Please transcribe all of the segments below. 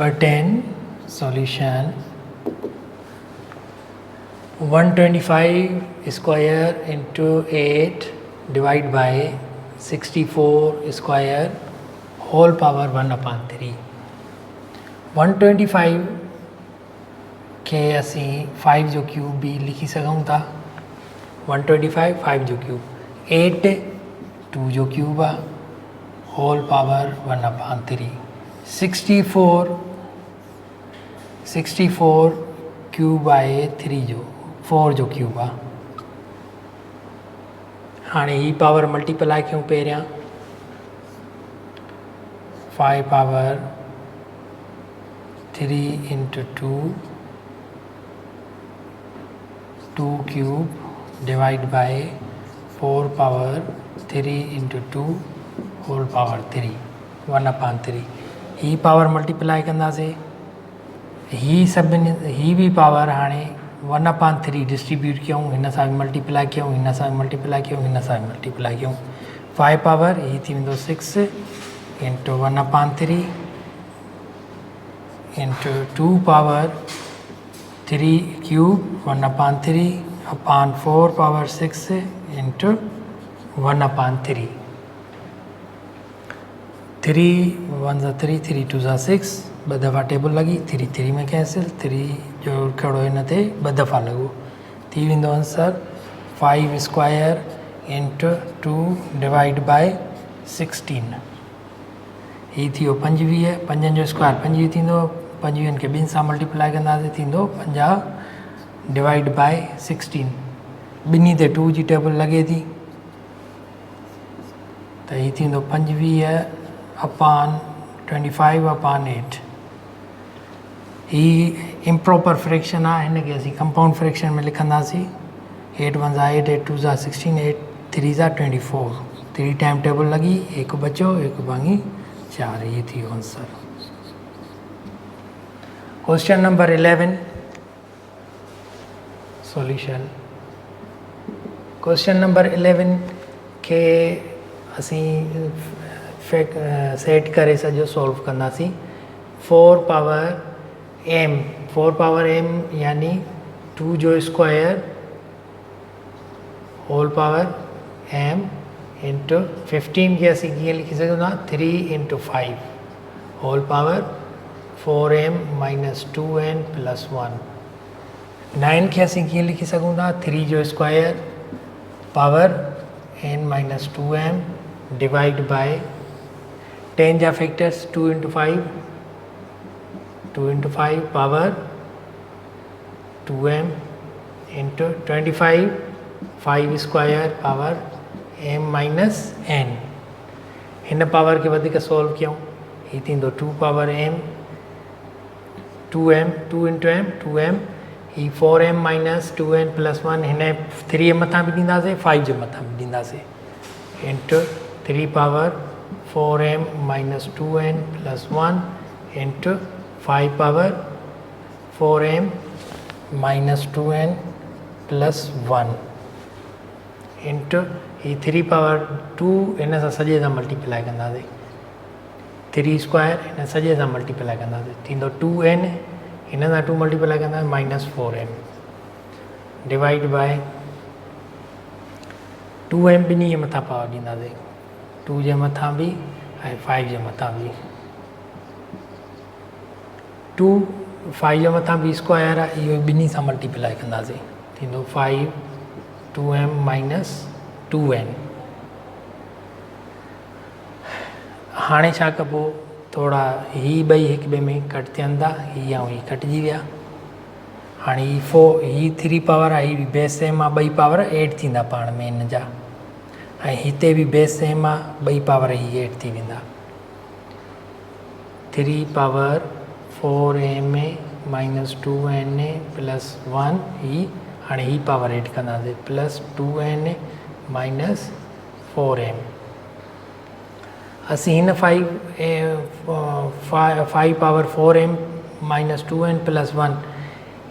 Number 10 solution 125 square into 8 divided by 64 square whole power 1 upon 3. 125 के असी 5 जो cube भी लिखी सघूं था 125 5 जो क्यूब 8 2 जो क्यूब आ होल पावर 1 upon 3 64 क्यूब आहे 3 जो 4 जो क्यूब आ हाणे ही पावर मल्टीप्लाई क्यों पहिरियां 5 power 3 into 2 cube divided by 4 power 3 into 2 whole power 3 1 upon 3 he power multiply कंदासीं ही सभिनी ही भी पावर हाणे 1 upon 3 डिस्ट्रीब्यूट कयूं हिन सां बि मल्टीप्लाई कयूं हिन सां बि मल्टीप्लाई कयूं हिन सां बि मल्टीप्लाई कयूं 5 पावर ही थी वेंदो 6 into 1 upon 3 into 2 power 3 cube 1 upon 3 upon 4 power 6 into 1 upon 3 3 1 3 3 2 6 ॿ दफ़ा टेबल लॻी 3 3 में कैंसिल 3 जो कहिड़ो हिन ते ॿ दफ़ा लॻो थी वेंदो answer 5 square into 2 divide by 16 ही थी वियो 25 पंजनि जो स्क्वायर 25 थींदो 25 खे ॿिनि सां मल्टीप्लाई कंदासीं थींदो 50 डिवाइड बाय 16 ॿिन्ही ते 2 जी टेबल लॻे थी त ही थींदो 25 अपॉन 25 अपॉन 8 ही इम्प्रॉपर फ्रैक्शन आहे हिनखे असीं कंपाउंड फ्रैक्शन में लिखंदासीं 8 1 8 8 2 16 8 3 24 3 टाइम टेबल लॻी हिकु बचो हिकु भाङी 4 ये थी answer question number 11 solution question number 11 के असी सेट करे सॼो सॉल्व कंदासीं 4 पावर m यानी 2 जो square whole power m into 15 के असी कीअं लिखी सघूं था 3 into 5 whole power 4m minus 2n plus 1 9 के असी कीअं लिखी सघूं था 3 जो square power n minus 2m divide by 10 जा factors 2 into 5 power 2m into 25 5 square power m minus n हिन पावर के वधीक सॉल्व कयूं ही थींदो 2 power m 2m 2 into m 2m ही 4m माइनस 2n प्लस 1 हिन 3 मथां बि ॾींदासीं 5 जे मथां बि ॾींदासीं into 3 power 4m minus 2n plus 1 into 5 power 4m minus 2n plus 1 into ही 3 पावर 2 हिन सां सॼे सां मल्टीप्लाई कंदासीं 3 स्क्वायर हिन सॼे सां मल्टीप्लाई कंदासीं थींदो 2n हिन सां 2 मल्टीप्लाई कंदासीं minus 4m divide by 2m ॿिन्ही जे मथां पावर ॾींदासीं 2 जे मथां बि ऐं 5 जे मथां बि 2 5 जे मथां बि स्क्वायर आहे इहो ॿिन्ही सां मल्टीप्लाई कंदासीं थींदो 5 2m माइनस 2n हाणे छा कबो थोड़ा ही ॿई हिक ॿिए में कट थियनि था ही ऐं ही कटिजी विया हाणे ही 3 पावर आहे ही बेस सेम आहे ॿई पावर एड थींदा पाण में हिन जा ऐं हिते बि बेस सेम आहे ॿई पावर ही एड थी वेंदा 3 power 4m minus 2n plus 1 ही हाणे ही पावर एड कंदासीं प्लस 2n माइनस 4m असीं हिन 5 power 4m minus 2n plus 1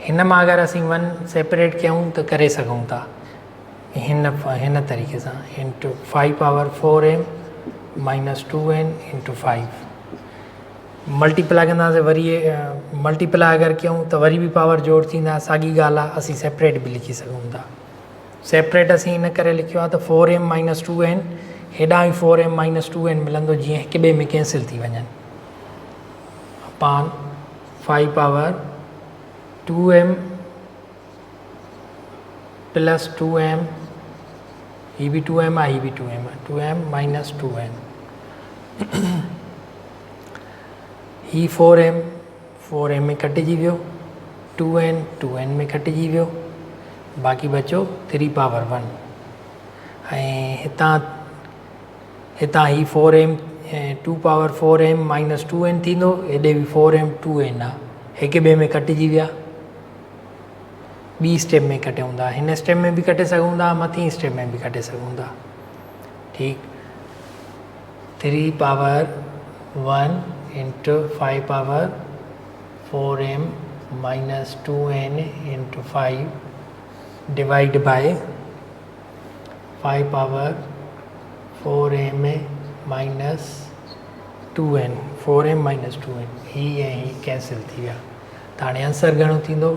हिन मां अगरि असीं 1 सेपरेट कयूं त करे सघूं था हिन तरीक़े सां into 5 power 4m minus 2n into 5 multiply कंदासीं वरी मल्टीप्लाई अगरि कयूं त वरी बि पावर जोड़ थींदा, साॻी ॻाल्हि आहे, असीं सेपरेट बि लिखी सघूं था। सेपरेट असीं इन करे लिखियो आहे त 4m - 2n हेॾां ई 4m - 2n मिलंदो जीअं हिक ॿिए में कैंसिल थी वञनि, अपान 5 पावर 2m प्लस 2m, ही भी 2m आहे, ही भी 2m आहे, 2m - 2n ही 4m में कटिजी वियो, 2n में कटिजी वियो, बाक़ी बचो 3 पावर 1 ऐं हितां ही 4m 2 पावर 4m - 2n थींदो, हेॾे बि 4m 2n आहे, हिक ॿिए में कटिजी विया। ॿी स्टेप में कटियूं था, हिन स्टेप में बि कटे सघूं था, मथीं स्टेप में बि कटे सघूं था। ठीकु, 3 power 1 into 5 power 4m - 2n into 5 divide by 5 power 4m - 2n, 4m - 2n, ही ऐं ही कैंसिल थी विया। त हाणे आंसर घणो थींदो?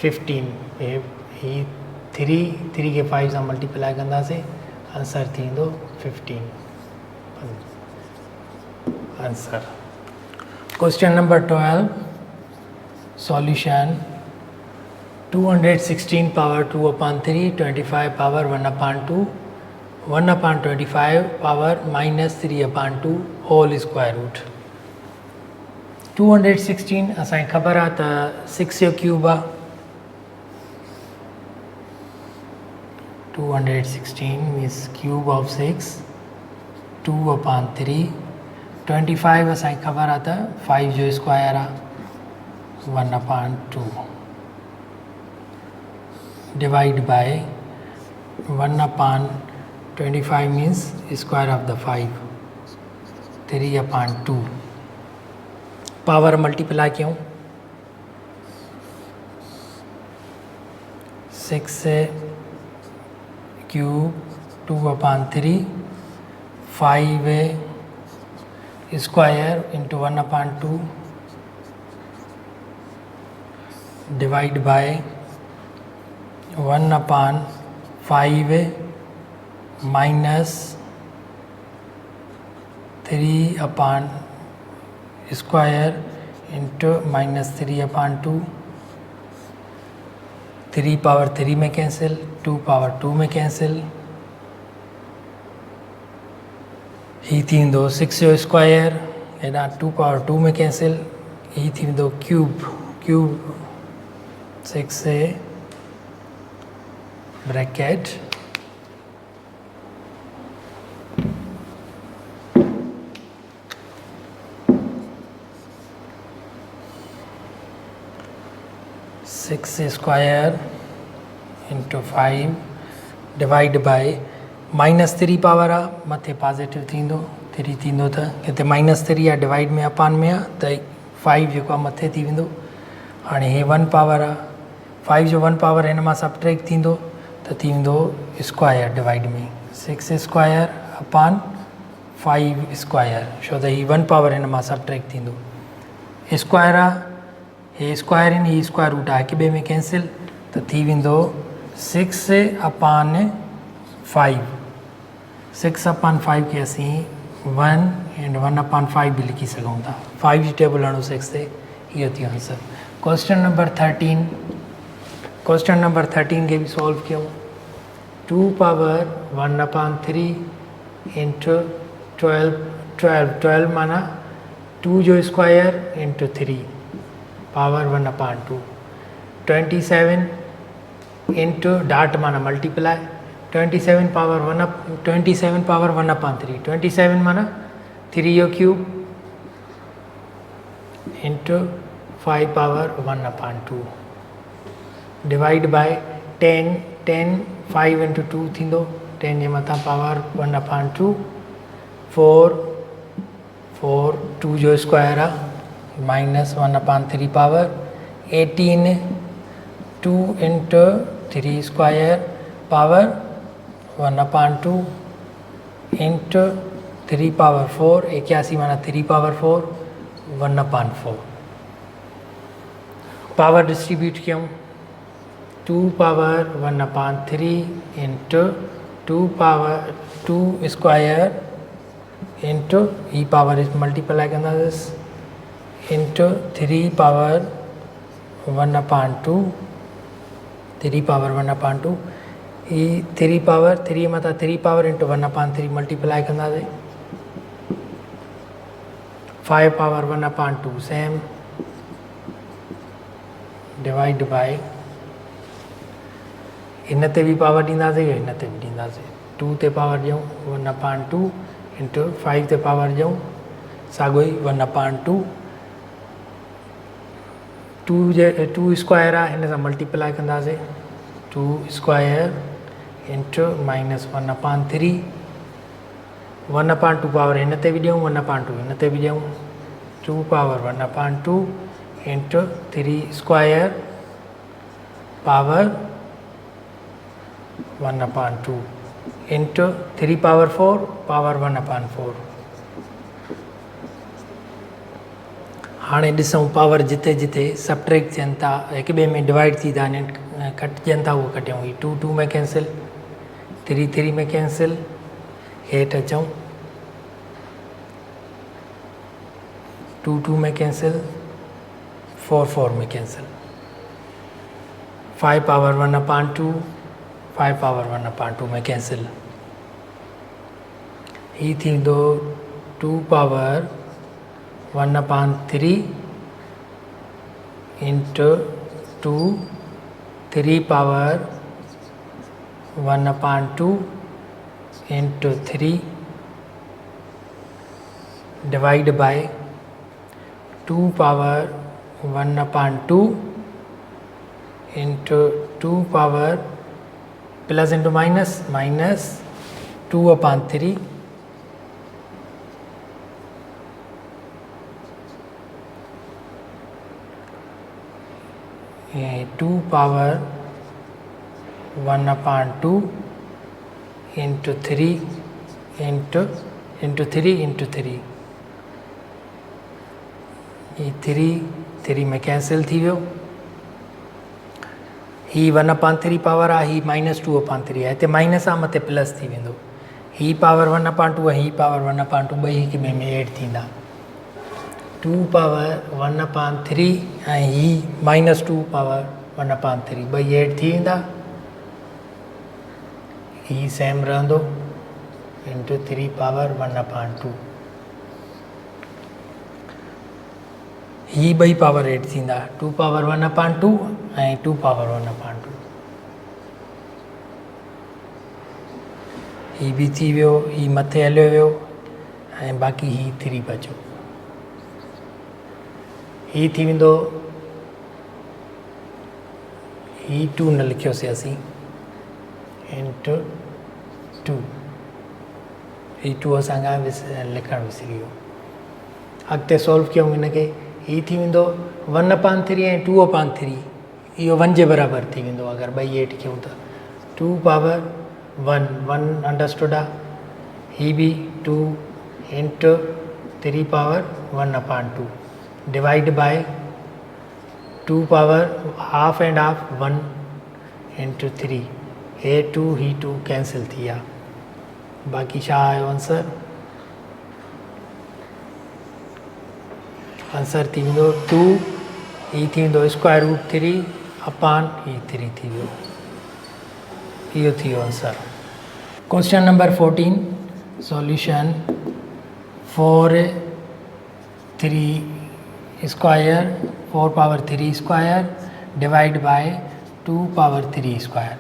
15। ही 3 खे 5 सां मल्टीप्लाई कंदासीं, आंसर थींदो 15 answer. Question number 12 solution 216 power 2/3, 25 power 1/2, 1/25 power -3/2 whole square root. 216 असांखे ख़बर आहे त 6 जो क्यूब आहे, 216 means cube of 6, 2/3, 25 असांखे ख़बर आहे त 5 जो स्क्वायर आहे, 1/2 divide bye 1/25 means square of the 5, 3/2 power multiply क्यों, 6 cube 2/3, 5 square into 1/2 divide bye 1/5 minus 3 square into -3/2, 3 power 3 में कैंसिल, 2 पावर 2 में कैंसिल, ही थींदो 6 जो स्क्वायर, हेॾां 2 पावर 2 में कैंसिल, ही थींदो cube 6 bracket 6 square into 5 divide by -3 power आहे, मथे पॉजिटिव थींदो, 3 थींदो त हिते -3 आहे, डिवाइड में अपान में आहे त 5 जेको आहे मथे थी वेंदो। हाणे हे 1 पावर आहे, 5 जो 1 पावर हिन मां सबट्रैक्ट थींदो त थी वेंदो स्क्वायर डिवाइड में 6 स्क्वायर अपान 5 स्क्वायर, छो त ही 1 पावर हिन मां सबट्रैक्ट थींदो। स्क्वायर आहे, हे स्क्वायर आहिनि, ही स्क्वायर रूट आहे, हिक ॿिए में कैंसिल त थी वेंदो 6/5, 6/5 खे असीं 1 एंड 1/5 भी लिखी सघूं था। 5 जी टेबल आणो 6 ते, इहो थियो आंसर। क्वेश्चन नंबर 13 खे भी सॉल्व कयूं। 2 पावर 1/3 इंटू 12 माना 2 जो square into 3 power 1/2, 27 into dot माना मल्टीप्लाई, 27 पावर 1/3, 27 माना 3 जो cube into 5 power 1/2 divide bye 10, 5 into 2 थींदो, 10 जे मथां पावर 1/2, 4 2 जो स्क्वायर आहे -1/3 power 18, 2 into 3 square power 1/2 into 3 power 4, 81 माना 3 पावर 4, 1/4 पावर डिस्ट्रीब्यूट कयूं 2 power 1/3 into 2 power 2 square into E power multiply कंदासीं into 3 power 1/2 3 power 1/2 E 3 power 3 मथा 3 पावर इंटू 1/3 मल्टीप्लाई कंदासीं 5 power 1/2 same divide by इन ते भी पावर ॾींदासीं इन ते भी ॾींदासीं 2 ते पावर ॾियूं 1/2 इंटू 5 ते पावर ॾियूं साॻियो ई 1/2 2 स्क्वायर आहे हिन सां मल्टीप्लाई कंदासीं 2 स्क्वायर इंटू -1/3 1/2 पावर हिन ते बि ॾियूं 1/2 हिन ते बि ॾियूं 2 power 1/2 into 3 square power 1/2 into 3 power 4 power 1/4 हाणे ॾिसूं पावर जिते जिते सब्ट्रैक्ट थियनि था हिक ॿिए में डिवाइड थी था वञनि कटिजनि था उहो कटियूं ही 2 2 में कैंसिल 3 3 में कैंसिल हेठि अचूं 2 2 में कैंसिल 4 4 में कैंसिल 5 पावर 1/2 5 पावर 1/2 में कैंसिल ही थींदो 2 power 1/3 into 2 3 power 1/2 into 3 divide by 2 power 1/2 into 2 power plus into minus minus 2/3 2 power 1/2 into 3 into 3 into 3 ये 3 में कैंसिल थी वियो ही 1/3 पावर आहे ही -2/3 आहे हिते माइनस आहे मथे प्लस थी वेंदो ही पावर 1/2 ही पावर 1/2 ॿई हिक ॿिए में ऐड थींदा 2 पावर 1/3 ऐं ही -2 पावर 1/3 ॿई ऐड थी वेंदा ही सेम रहंदो इंटू 3 पावर 1/2 ही ॿई पावर ऐड थींदा 2 पावर 1/2 ऐं 2 पावर 1/2 ही भी थी वियो ही मथे हलियो वियो ऐं बाक़ी ही 3 बचो ही थी वेंदो ही 2 न लिखियोसीं असीं इंटू 2 ही 2 असांखां लिखणु विसरी वियो अॻिते सॉल्व कयूं हिनखे ही थी वेंदो 1/3 ऐं 2/3 इहो 1 जे बराबरि थी वेंदो अगरि ॿई ऐड कयूं त 2 पावर 1 अंडरस्टूड आहे ही बि 2 into 3 power 1/2 divide by 2 power half and half 1 into 3 हे 2 ही 2 कैंसिल थी विया बाक़ी छा आयो आंसर आंसर थी वेंदो 2 ही थी वेंदो √3 अपान ही 3 थी वियो इहो थी वियो answer question number 14 solution 4 3 square 4 power 3 square divide by 2 power 3 square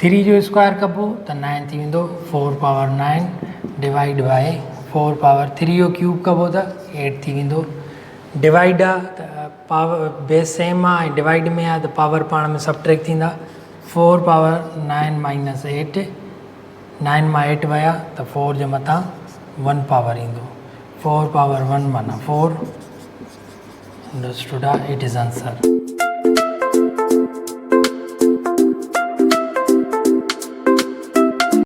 3 जो स्क्वायर कबो त 9 थी वेंदो 4 पावर 9 डिवाइड बाय 4 पावर 3 जो क्यूब कबो त 8 थी वेंदो डिवाइड आहे त पावर बेस सेम आहे ऐं डिवाइड में आहे त पावर पाण में सब्ट्रैक्ट थींदा 4 पावर 9 माइनस 8 9 मां 8 विया त 4 जे मथां 1 पावर ईंदो 4 पावर 1 माना 4 अंडरस्टूड इट इज़ आंसर